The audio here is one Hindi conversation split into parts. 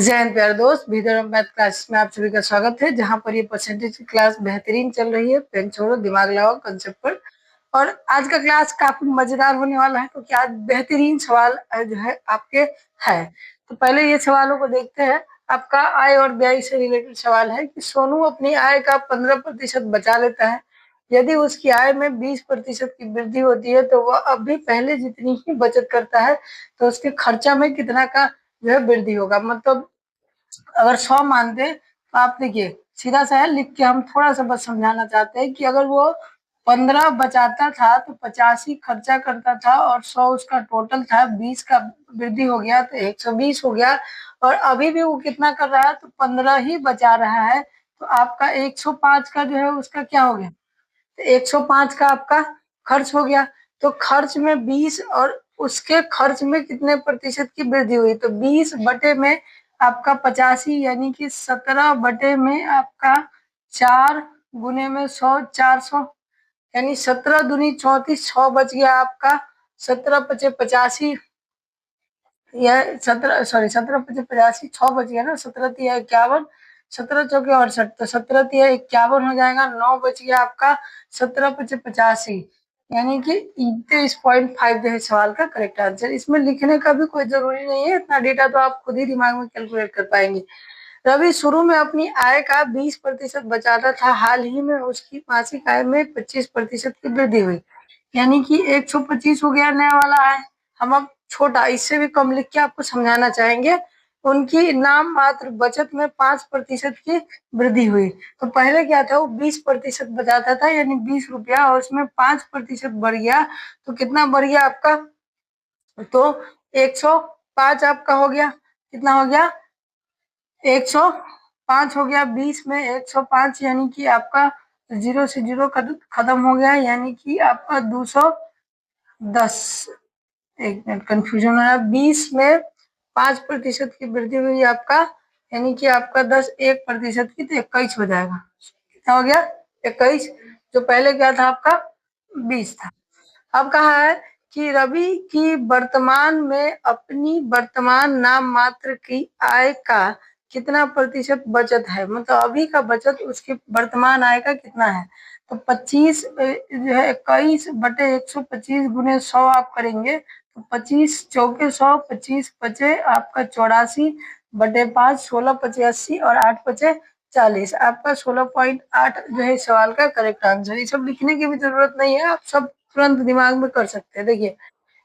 जय हिंद प्यारे दोस्त, विदर्भ मैथ क्लास में आप सभी का स्वागत है। जहां पर ये परसेंटेज की क्लास बेहतरीन चल रही है। पेन छोड़ो दिमाग लगाओ कंसेप्ट पर। और आज का क्लास काफी मजेदार होने वाला है, क्योंकि आज बेहतरीन सवाल जो है आपके है। तो पहले ये सवालों को देखते हैं। आपका आय और व्यय से रिलेटेड सवाल है कि सोनू अपनी आय का 15% बचा लेता है। यदि उसकी आय में 20% की वृद्धि होती है तो वह अभी पहले जितनी ही बचत करता है, तो उसके खर्चा में कितना का जो है वृद्धि होगा। मतलब अगर 100 मानते तो आप देखिए सीधा सा है, लिख के हम थोड़ा सा बस समझाना चाहते हैं कि अगर वो 15 बचाता था तो 85 खर्चा करता था और 100 उसका टोटल था, 20 का वृद्धि हो गया तो 120 हो गया। और अभी भी वो कितना कर रहा है, तो 15 ही बचा रहा है। तो आपका 105 का जो है उसका क्या हो गया, तो 105 का आपका खर्च हो गया। तो खर्च में 20 और उसके खर्च में कितने प्रतिशत की वृद्धि हुई, तो 20 बटे में आपका 85 यानी कि 17 बटे में आपका 4 गुने में 100 400 यानी 17 दूनी 34, 100 बच गया आपका। 17 पचे 85 या 17 पचे 85, 6 बच गया ना। 17 तिया 51, 17 चौके 68, तो 17 तिया 51 हो जाएगा। 9 बच गया आपका। 17 पचे 85 यानी कि 23.5 जो है सवाल का करेक्ट आंसर। इसमें लिखने का भी कोई जरूरी नहीं है, इतना डेटा तो आप खुद ही दिमाग में कैलकुलेट कर पाएंगे। रवि शुरू में अपनी आय का 20% बचाता था, हाल ही में उसकी मासिक आय में 25% की वृद्धि हुई, यानी कि 125 हो गया नया वाला आय। हम अब छोटा इससे भी कम लिख के आपको समझाना चाहेंगे। उनकी नाम मात्र बचत में 5% की वृद्धि हुई। तो पहले क्या था, वो 20% बचाता था यानी 20 रुपया, और उसमें 5% बढ़ गया तो कितना बढ़ गया आपका, तो 105 आपका हो गया। कितना हो गया, 105 हो गया। 20 में 105 यानी कि आपका 0 से 0 खत्म हो गया, यानी कि आपका 210। एक मिनट कंफ्यूजन हो रहा है। 20 में 5% की वृद्धि हुई आपका, यानी कि आपका 10 1% की, तो 21 हो जाएगा। कितना हो गया, 21। जो पहले क्या था आपका 20 था। अब कहा है कि रवि की वर्तमान में अपनी वर्तमान नाम मात्र की आय का कितना प्रतिशत बचत है। मतलब अभी का बचत उसकी वर्तमान आय का कितना है, तो 25 जो है 21 बटे 125 गुने 100 आप करेंगे तो 25 चौके 100, 25 पचे आपका 84 बटे 5, 16 पचे 80 और 8 पचे 40। आपका 16.8 जो है सवाल का करेक्ट आंसर। ये सब लिखने की भी जरूरत नहीं है, आप सब तुरंत दिमाग में कर सकते हैं। देखिए,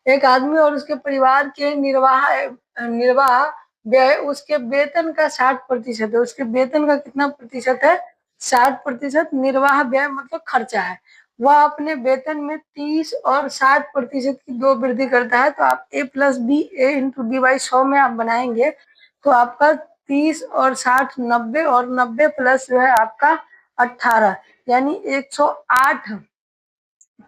एक आदमी और उसके परिवार के निर्वाह व्यय उसके वेतन का 60% है। उसके वेतन का कितना प्रतिशत है, 60%। निर्वाह व्यय मतलब खर्चा है। वह अपने वेतन में 30 और 60% की दो वृद्धि करता है। तो आप a plus B a into B by 100 में आप बनाएंगे तो आपका 30 और 60 90, और 90 प्लस जो है आपका 18 यानी 108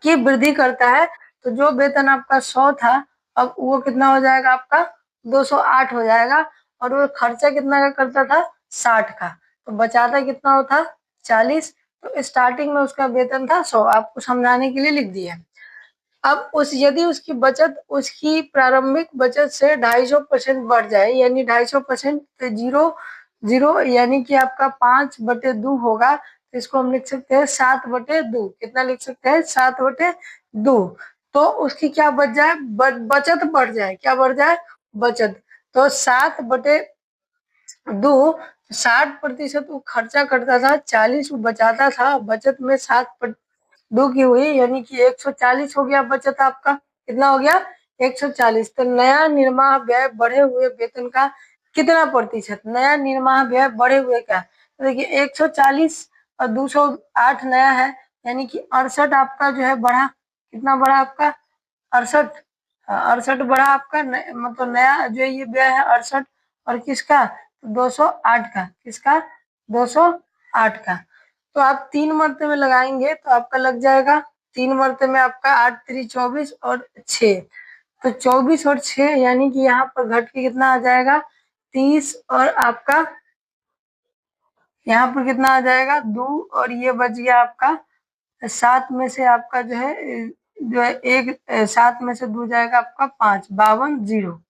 की वृद्धि करता है। तो जो वेतन आपका 100 था, अब वो कितना हो जाएगा आपका 208 हो जाएगा। और वो खर्चा कितना का करता था, 60 का, तो बचाता कितना होता 40। तो स्टार्टिंग में उसका वेतन था 100, आपको समझाने के लिए लिख दिया। अब यदि उसकी बचत उसकी प्रारंभिक बचत से 250% बढ़ जाए, यानी 250% जीरो जीरो यानी कि आपका 5/2 होगा, तो इसको हम लिख सकते हैं 7/2। कितना लिख सकते हैं, 7/2। तो उसकी क्या बच जाए, बचत बढ़ जाए। क्या बढ़ जाए, बचत। तो 7/2, 60% वो खर्चा करता था, 40 वो बचाता था। बचत में 7/2 की हुई, यानी कि 140 हो गया बचत आपका। कितना हो गया, 140। तो नया निर्वाह व्यय बढ़े हुए वेतन का कितना प्रतिशत, नया निर्वाह व्यय बढ़े हुए का, तो देखिए 140 और 208 नया है, यानी कि 68 आपका जो है बढ़ा। कितना बढ़ा आपका, 68। 68 बढ़ा आपका, मतलब नया जो ये व्यय है 68। और किसका, 208 का। किसका, 208 का। तो आप 3 मरते में लगाएंगे तो आपका लग जाएगा, 3 मरते में आपका 8 3 24 और 6, तो 24 और 6 यानी कि यहाँ पर घट के कितना आ जाएगा, 30। और आपका यहाँ पर कितना आ जाएगा, 2, और ये बच गया आपका 7 में से आपका जो है एक 7 में से 2 जाएगा आपका 5, 52 0।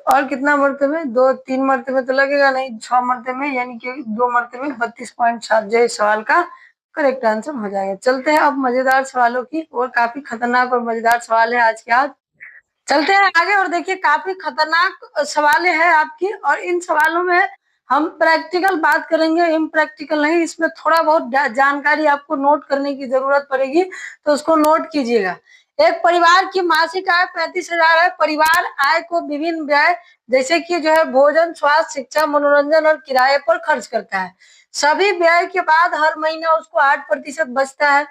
और कितना मरतबे, 2-3 मरतबे तो लगेगा नहीं, 6 मरतबे यानी कि 2 मरतबे 32.7 जो इस सवाल का करेक्ट आंसर हो जाएगा। चलते हैं अब मजेदार सवालों की और काफी खतरनाक और मजेदार सवाल है आज के। आज चलते हैं आगे और देखिए काफी खतरनाक सवाल है आपकी, और इन सवालों में हम प्रैक्टिकल बात करेंगे, इम्प्रैक्टिकल नहीं। इसमें थोड़ा बहुत जानकारी आपको नोट करने की जरूरत पड़ेगी, तो उसको नोट कीजिएगा। एक परिवार की मासिक आय 35,000 है। परिवार आय को विभिन्न व्यय जैसे कि जो है भोजन, स्वास्थ्य, शिक्षा, मनोरंजन और किराए पर खर्च करता है। सभी व्यय के बाद हर महीने उसको 8% बचता है।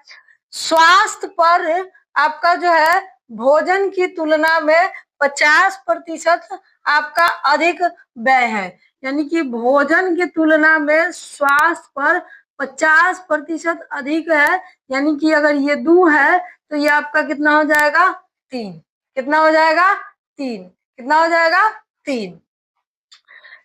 स्वास्थ्य पर आपका जो है भोजन की तुलना में 50% आपका अधिक व्यय है, यानी कि भोजन की तुलना में स्वास्थ्य पर 50% अधिक है। यानी कि अगर ये 2 है तो ये आपका कितना हो जाएगा, 3। कितना हो जाएगा, 3। कितना हो जाएगा, 3।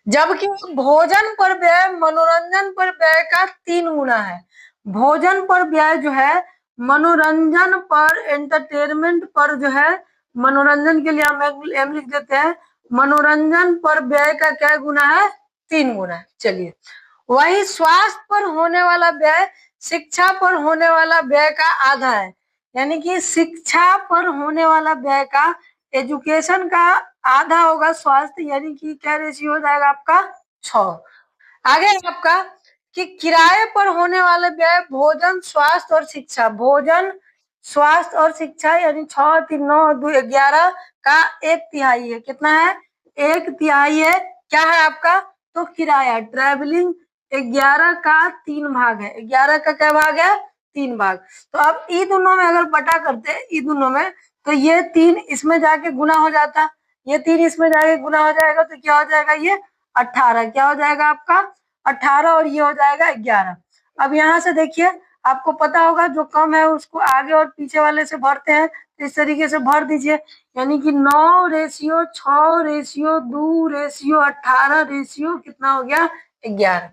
जबकि भोजन पर व्यय मनोरंजन पर व्यय का 3 गुना है। भोजन पर व्यय जो है मनोरंजन पर, एंटरटेनमेंट पर जो है, मनोरंजन के लिए हम एम लिख देते हैं, मनोरंजन पर व्यय का क्या गुना है, 3 गुना। चलिए, वही स्वास्थ्य पर होने वाला व्यय शिक्षा पर होने वाला व्यय का आधा है। यानी कि शिक्षा पर होने वाला व्यय का, एजुकेशन का आधा होगा स्वास्थ्य, यानी कि क्या रेशियो हो जाएगा आपका, 6। आगे आपका कि किराए पर होने वाले व्यय भोजन, स्वास्थ्य और शिक्षा, भोजन, स्वास्थ्य और शिक्षा, यानी 6, 3, 9, 2, 11 का 1/3 है। कितना है, 1/3 है। क्या है आपका, तो किराया, ट्रेवलिंग 11 का 3 भाग है। 11 का क्या भाग है, 3 भाग। तो अब ई दोनों में अगर बटा करते हैं, ई दोनों में, तो ये 3 इसमें जाके गुना हो जाता, ये 3 इसमें जाके गुना हो जाएगा, तो क्या हो जाएगा, ये 18। क्या हो जाएगा आपका, 18, और ये हो जाएगा 11। अब यहाँ से देखिए, आपको पता होगा जो कम है उसको आगे और पीछे वाले से भरते हैं, तो इस तरीके से भर दीजिए। यानी कि 9:6:2:18 रेशियो कितना हो गया, 11।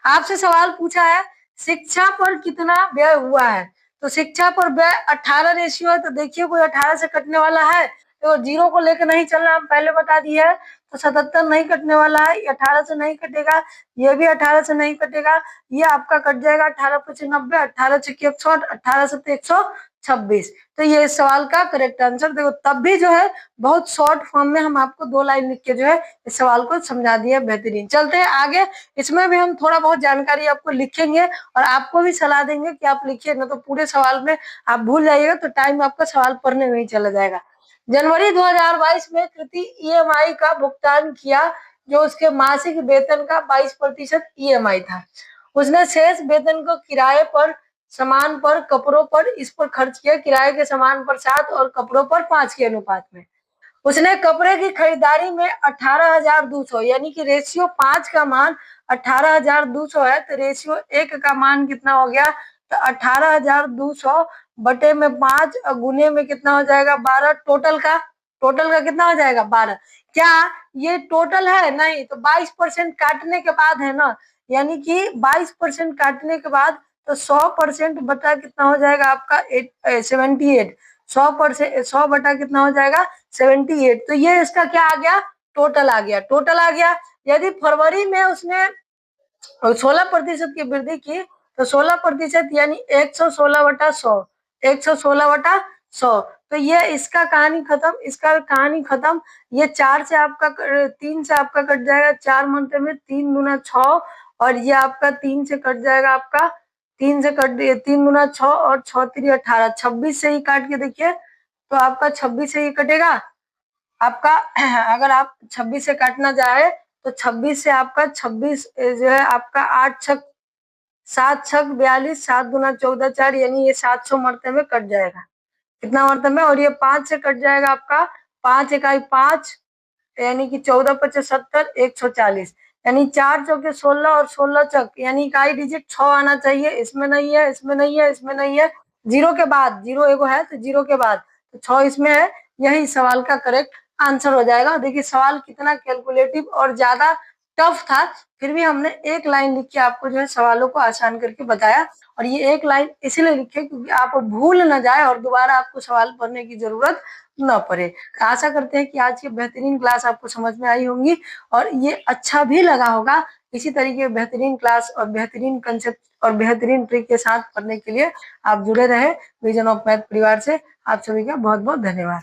आपसे सवाल पूछा है शिक्षा पर कितना व्यय हुआ है, तो शिक्षा पर व्यय 18 रेशियो है। तो देखिए कोई 18 से कटने वाला है, तो 0 को लेकर नहीं चलना, हम पहले बता दिए है। तो 77 नहीं कटने वाला है, 18 से नहीं कटेगा, ये भी 18 से नहीं कटेगा, ये आपका कट जाएगा 18×5=90, 18×6=160, 18×7=126। तो ये इस सवाल का करेक्ट आंसर। देखो तब भी जो है बहुत शॉर्ट फॉर्म में हम आपको 2 लाइन लिख के जो है इस सवाल को समझा दिया, बेहतरीन। चलते हैं आगे, इसमें भी हम थोड़ा बहुत जानकारी आपको लिखेंगे और आपको भी सलाह देंगे कि आप लिखिए, ना तो पूरे सवाल में आप भूल जाइएगा, तो टाइम आपका सवाल पढ़ने में ही चला जाएगा। जनवरी 2022 में कृति ईएमआई का भुगतान किया, जो उसके मासिक वेतन का 22% ईएमआई था। उसने शेष वेतन को किराए पर, सामान पर, कपड़ों पर, इस पर खर्च किया। किराए के सामान पर 7 और कपड़ों पर 5 के अनुपात में। उसने कपड़े की खरीदारी में 18,200, यानी कि रेशियो 5 का मान 18,200 है, तो रेशियो 1 का मान कितना हो गया, तो 18,200 बटे में 5 गुने में कितना हो जाएगा, 12। टोटल का कितना हो जाएगा, 12। क्या ये टोटल है, नहीं, तो 22% काटने के बाद है ना, यानी कि 22% काटने के बाद, तो 100% बटा कितना हो जाएगा आपका 78। 100% 100 बटा कितना हो जाएगा, 78। तो ये इसका क्या आ गया, टोटल आ गया, टोटल आ गया। यदि फरवरी में उसने 16% की वृद्धि की, तो 16% यानी 116/100, 116/100। तो ये इसका कहानी खत्म, इसका कहानी खत्म। ये 4 से आपका 3 से आपका कट जाएगा, 4 मंथ में 3 दूना 6, और ये आपका 3 से कट जाएगा, आपका 3 से कट 3 दूना 6 और 6×3 18, 26 से ही काट के देखिए, तो आपका 26 से ही कटेगा आपका। अगर आप 26 से काटना चाहे तो 26 से आपका 26 जो है आपका 8 छक 7 छक 42, 7 दूना 14 4, यानी ये 700 मरते में कट जाएगा। कितना मरते में, और ये 5 से कट जाएगा आपका 5 इकाई 5, यानी कि 14×5=70, 140, यानी 4 चौके 16 और 16 चक, यानी इकाई डिजिट 6 आना चाहिए। इसमें नहीं है, इसमें नहीं है, इसमें नहीं है, 0 के बाद, 0 एगो है तो 0 के बाद, तो 6 इसमें है। यही सवाल का करेक्ट आंसर हो जाएगा। देखिए सवाल कितना कैलकुलेटिव और ज्यादा टफ था, फिर भी हमने एक लाइन लिख के आपको जो है सवालों को आसान करके बताया। और ये एक लाइन इसलिए लिखे क्योंकि आप भूल न जाए और दोबारा आपको सवाल पढ़ने की जरूरत न पड़े। आशा करते हैं कि आज की बेहतरीन क्लास आपको समझ में आई होंगी और ये अच्छा भी लगा होगा। इसी तरीके की बेहतरीन क्लास और बेहतरीन कंसेप्ट और बेहतरीन ट्रिक के साथ पढ़ने के लिए आप जुड़े रहे विजन ऑफ मैथ परिवार से। आप सभी का बहुत-बहुत धन्यवाद।